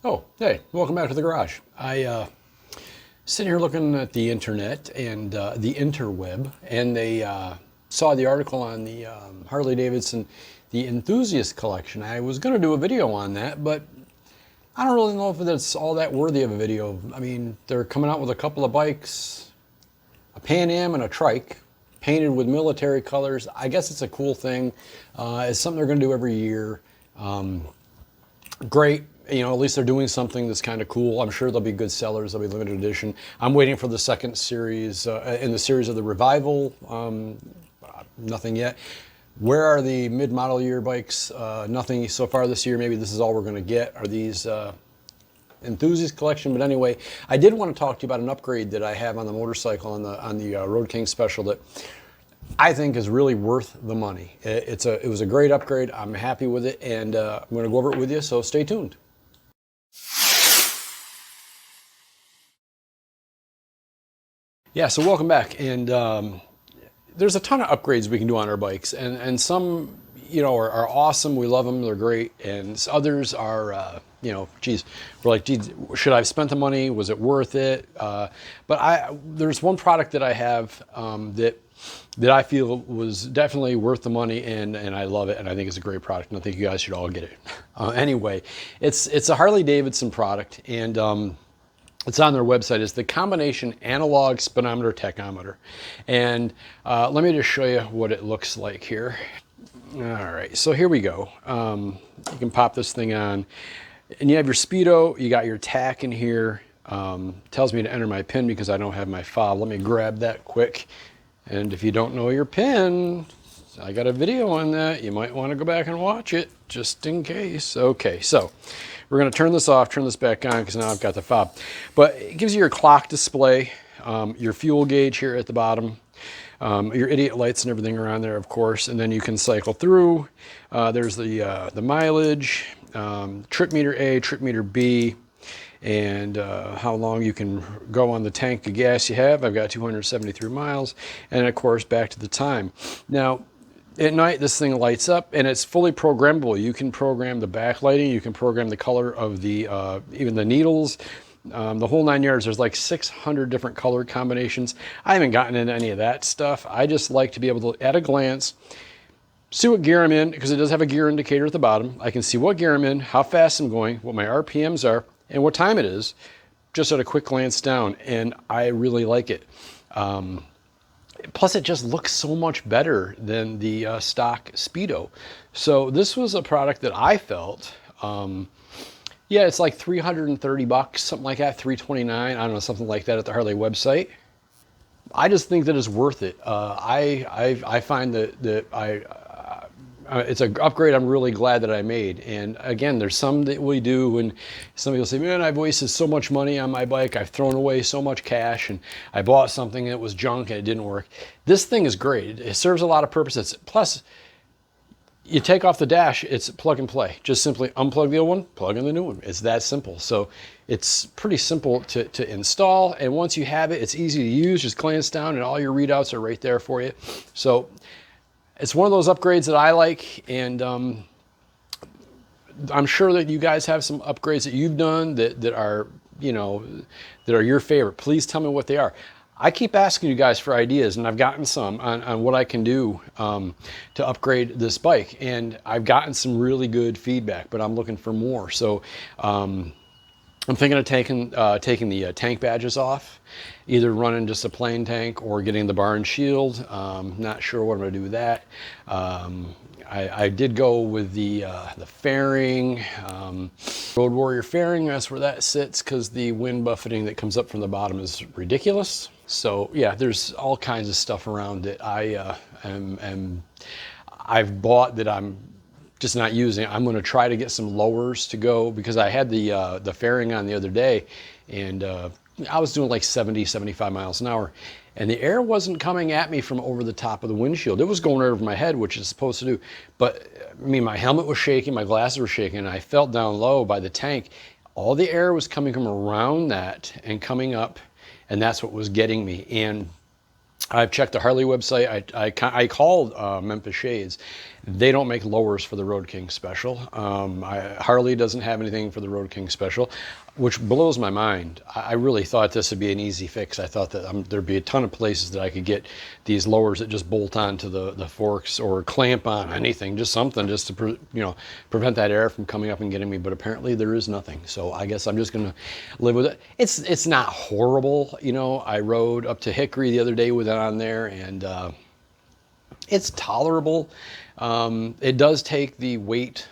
Oh, hey, welcome back to the garage. Sitting here looking at the internet and the interweb, and they saw the article on the Harley-Davidson, the Enthusiast collection. I was going to do a video on that, but I don't really know if that's all that worthy of a video. I mean, they're coming out with a couple of bikes, a Pan Am and a trike, painted with military colors. I guess it's a cool thing. It's something they're going to do every year. Great. You know, at least they're doing something that's kind of cool. I'm sure they'll be good sellers. They'll be limited edition. I'm waiting for the second series in the series of the Revival. Nothing yet. Where are the mid-model year bikes? Nothing so far this year. Maybe this is all we're going to get. Are these Enthusiast collection? But anyway, I did want to talk to you about an upgrade that I have on the motorcycle on the Road King Special that I think is really worth the money. It was a great upgrade. I'm happy with it, and I'm going to go over it with you. So stay tuned. Yeah, so welcome back, and there's a ton of upgrades we can do on our bikes, and some, you know, are awesome. We love them; they're great, and others are, you know, geez, we're like, geez, should I have spent the money? Was it worth it? But there's one product that I have that I feel was definitely worth the money, and I love it, and I think it's a great product, and I think you guys should all get it. Anyway, it's a Harley-Davidson product, and it's on their website. It's the combination analog speedometer tachometer. And let me just show you what it looks like here. All right, so here we go. You can pop this thing on, and you have your speedo, you got your tach in here. Tells me to enter my pin because I don't have my fob. Let me grab that quick. And if you don't know your pin, I got a video on that. You might want to go back and watch it just in case. Okay, so we're going to turn this off, turn this back on because now I've got the fob. But it gives you your clock display, your fuel gauge here at the bottom, your idiot lights and everything around there, of course, and then you can cycle through. There's the mileage, trip meter A, trip meter B, and how long you can go on the tank of gas you have. I've got 273 miles, and of course back to the time. Now, at night, this thing lights up, and it's fully programmable. You can program the backlighting, you can program the color of the, even the needles, the whole 9 yards. There's like 600 different color combinations. I haven't gotten into any of that stuff. I just like to be able to, at a glance, see what gear I'm in, because it does have a gear indicator at the bottom. I can see what gear I'm in, how fast I'm going, what my RPMs are, and what time it is, just at a quick glance down, and I really like it. Plus, it just looks so much better than the stock Speedo. So this was a product that I felt, yeah, it's like 330 bucks, something like that, 329, I don't know, something like that at the Harley website. I just think that it's worth it. I find that it's an upgrade I'm really glad that I made. And again, there's some that we do, and some people say, man, I've wasted so much money on my bike. I've thrown away so much cash, and I bought something that was junk and it didn't work. This thing is great. It serves a lot of purposes. Plus, you take off the dash, it's plug and play. Just simply unplug the old one, plug in the new one. It's that simple. So it's pretty simple to install. And once you have it, it's easy to use. Just glance down and all your readouts are right there for you. So it's one of those upgrades that I like, and I'm sure that you guys have some upgrades that you've done that are, you know, that are your favorite. Please tell me what they are. I keep asking you guys for ideas, and I've gotten some on what I can do to upgrade this bike, and I've gotten some really good feedback, but I'm looking for more. So I'm thinking of taking the tank badges off, either running just a plain tank or getting the bar and shield. Not sure what I'm going to do with that. I did go with the fairing, Road Warrior fairing. That's where that sits because the wind buffeting that comes up from the bottom is ridiculous. So yeah, there's all kinds of stuff around it. I've bought that I'm just not using. I'm going to try to get some lowers to go because I had the fairing on the other day, and I was doing like 70, 75 miles an hour, and the air wasn't coming at me from over the top of the windshield. It was going right over my head, which it's supposed to do. But I mean, my helmet was shaking, my glasses were shaking, and I felt down low by the tank. All the air was coming from around that and coming up, and that's what was getting me. And I've checked the Harley website. I called Memphis Shades, They don't make lowers for the Road King Special. Harley doesn't have anything for the Road King Special, which blows my mind. I really thought this would be an easy fix. I thought that there'd be a ton of places that I could get these lowers that just bolt onto the forks or clamp on anything, just something just to prevent that air from coming up and getting me. But apparently there is nothing. So I guess I'm just gonna live with it. It's not horrible. I rode up to Hickory the other day with it on there, and it's tolerable. It does take the weight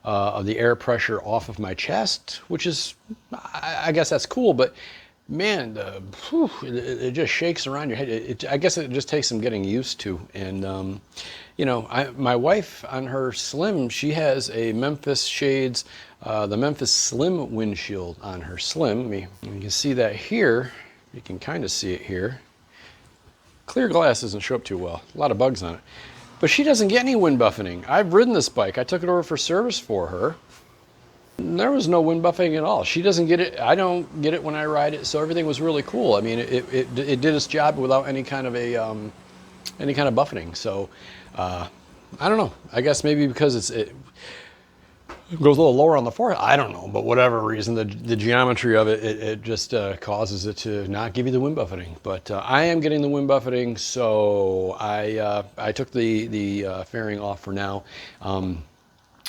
of the air pressure off of my chest, which is, I guess that's cool, but man, it just shakes around your head. I guess it just takes some getting used to. And, my wife on her Slim, she has a Memphis Shades, the Memphis Slim windshield on her Slim. You can see that here. You can kind of see it here. Clear glass doesn't show up too well. A lot of bugs on it. But she doesn't get any wind buffeting. I've ridden this bike. I took it over for service for her. There was no wind buffeting at all. She doesn't get it. I don't get it when I ride it. So everything was really cool. I mean, it did its job without any kind of buffeting. So I don't know. I guess maybe because it goes a little lower on the forehead. I don't know, but whatever reason, the geometry of it just causes it to not give you the wind buffeting. But I am getting the wind buffeting, so I took the fairing off for now.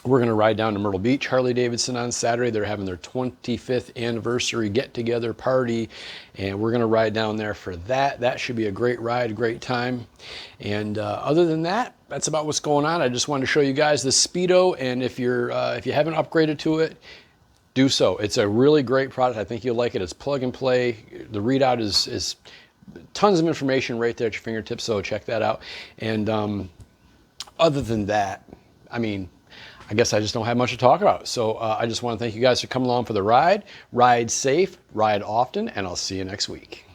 We're going to ride down to Myrtle Beach, Harley-Davidson on Saturday. They're having their 25th anniversary get-together party, and we're going to ride down there for that. That should be a great ride, a great time. And other than that, that's about what's going on. I just wanted to show you guys the Speedo, and if you haven't upgraded to it, do so. It's a really great product. I think you'll like it. It's plug and play. The readout is tons of information right there at your fingertips, so check that out. And other than that, I mean, I guess I just don't have much to talk about. So I just want to thank you guys for coming along for the ride. Ride safe, ride often, and I'll see you next week.